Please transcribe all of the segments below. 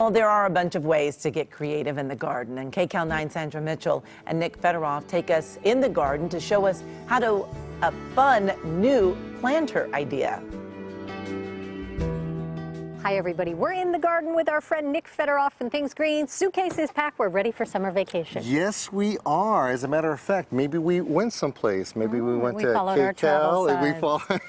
Well, there are a bunch of ways to get creative in the garden, and KCAL 9 Sandra Mitchell and Nick Federoff take us in the garden to show us how to a fun new planter idea. Hi everybody, we're in the garden with our friend Nick Federoff and Things Green. Suitcases packed, we're ready for summer vacation. Yes, we are. As a matter of fact, maybe we went someplace. Maybe we went to KCAL and we followed.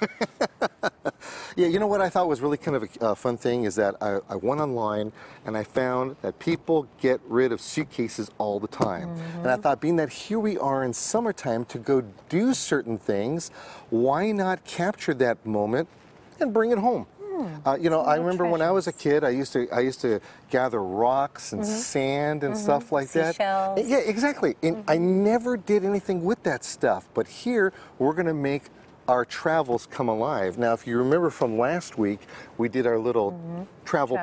Yeah, you know what I thought was really kind of a fun thing is that I went online and I found that people get rid of suitcases all the time. And I thought, being that here we are in summertime to go do certain things, why not capture that moment and bring it home? You know, I remember when I was a kid, I used to gather rocks and sand and stuff like that. Yeah, exactly. And I never did anything with that stuff. But here, we're going to make our travels come alive. Now, if you remember from last week, we did our little travel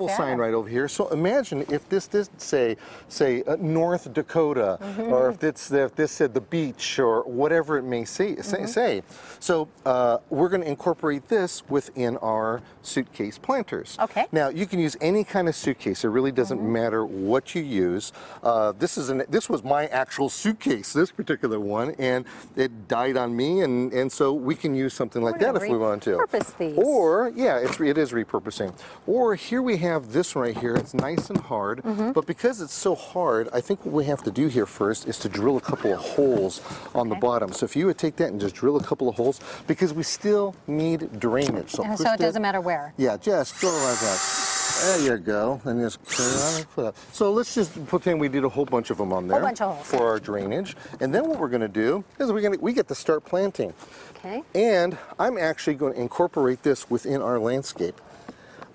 sign right over here. So imagine if this did say North Dakota, or if this said the beach, or whatever it may say. So we're going to incorporate this within our suitcase planters. Okay. Now, you can use any kind of suitcase. It really doesn't matter what you use. This was my actual suitcase, this particular one, and it died on me, and so we can use something like that if we want to. Repurpose these. Or, yeah, it is repurposing. Or here we have this right here. It's nice and hard, but because it's so hard, I think what we have to do here first is to drill a couple of holes on the bottom. So if you would take that and just drill a couple of holes, because we still need drainage. So it doesn't matter where. Yeah, just go like that. There you go. And just put up. So let's just pretend we did a whole bunch of them on there for our drainage. And then what we're going to do is we get to start planting. Okay. And I'm actually going to incorporate this within our landscape.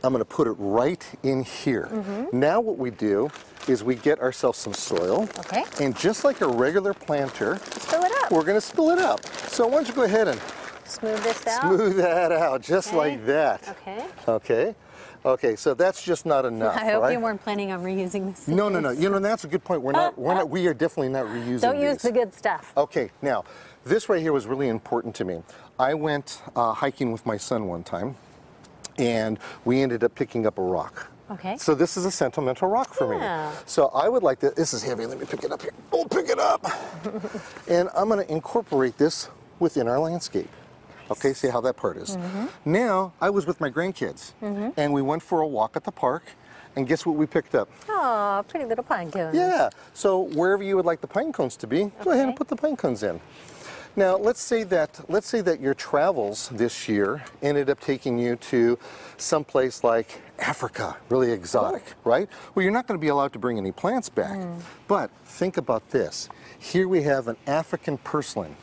I'm going to put it right in here. Now what we do is we get ourselves some soil. Okay. And just like a regular planter, spill it up. We're going to spill it up. So why don't you go ahead and smooth this out? Smooth that out, just like that. Okay. Okay. Okay, so that's just not enough. I hope you weren't planning on reusing this. No. You know, that's a good point. We are definitely not reusing Don't use the good stuff. Okay, now, this right here was really important to me. I went hiking with my son one time, and we ended up picking up a rock. Okay. So this is a sentimental rock for me. So I would like to, this is heavy, let me pick it up here. Oh, pick it up! And I'm going to incorporate this within our landscape. Okay, see how that part is. Now, I was with my grandkids, and we went for a walk at the park, and guess what we picked up? Oh, pretty little pine cones. Yeah, so wherever you would like the pine cones to be, go ahead and put the pine cones in. Now, let's say that your travels this year ended up taking you to someplace like Africa, really exotic, right? Well, you're not going to be allowed to bring any plants back. But think about this. Here we have an African purslane.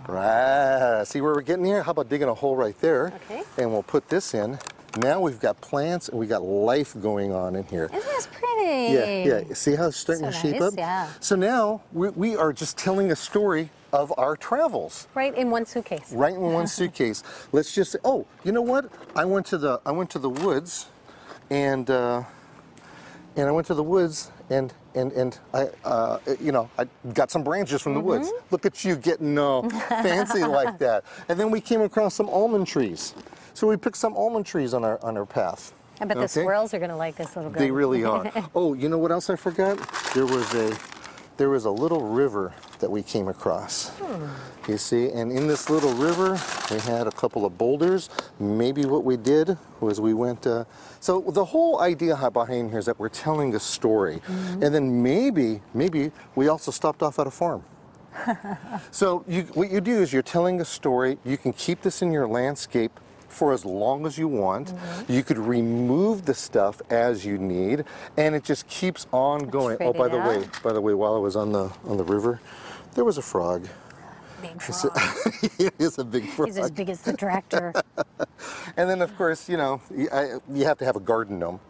Right. See where we're getting here? How about digging a hole right there? Okay. And we'll put this in. Now we've got plants and we got life going on in here. Isn't this pretty? Yeah. See how it's starting to shape up? Yeah. So now we are just telling a story of our travels. Right in one suitcase. Right in one suitcase. Let's just say, oh, you know what? I went to the woods, and I you know, I got some branches from the woods. Look at you getting fancy like that. And then we came across some almond trees. So we picked some almond trees on our path. I bet the squirrels are going to like this little garden. They really are. Oh, you know what else I forgot? There was a little river that we came across. You see, and in this little river, we had a couple of boulders. Maybe what we did was we went, so the whole idea behind here is that we're telling a story. And then maybe we also stopped off at a farm. So what you do is you're telling a story. You can keep this in your landscape for as long as you want. You could remove the stuff as you need, and it just keeps on going. Oh, by the way, while I was on the river, there was a frog. Big frog. It is a big frog. He's as big as the tractor. And then, of course, you know, you have to have a garden gnome.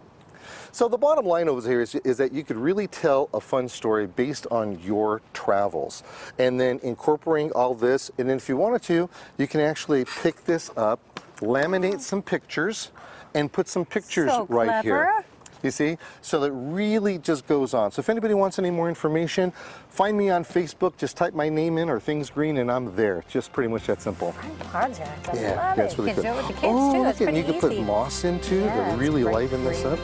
So the bottom line over here is that you could really tell a fun story based on your travels, and then incorporating all this. And then if you wanted to, you can actually pick this up, laminate some pictures, and put some pictures right here. You see? So that really just goes on. So if anybody wants any more information, find me on Facebook. Just type my name in or Things Green, and I'm there. Just pretty much that simple. Fun project. I love that's it. really You can good. do it with the kids too. It's pretty and you can put moss in too to really liven this up.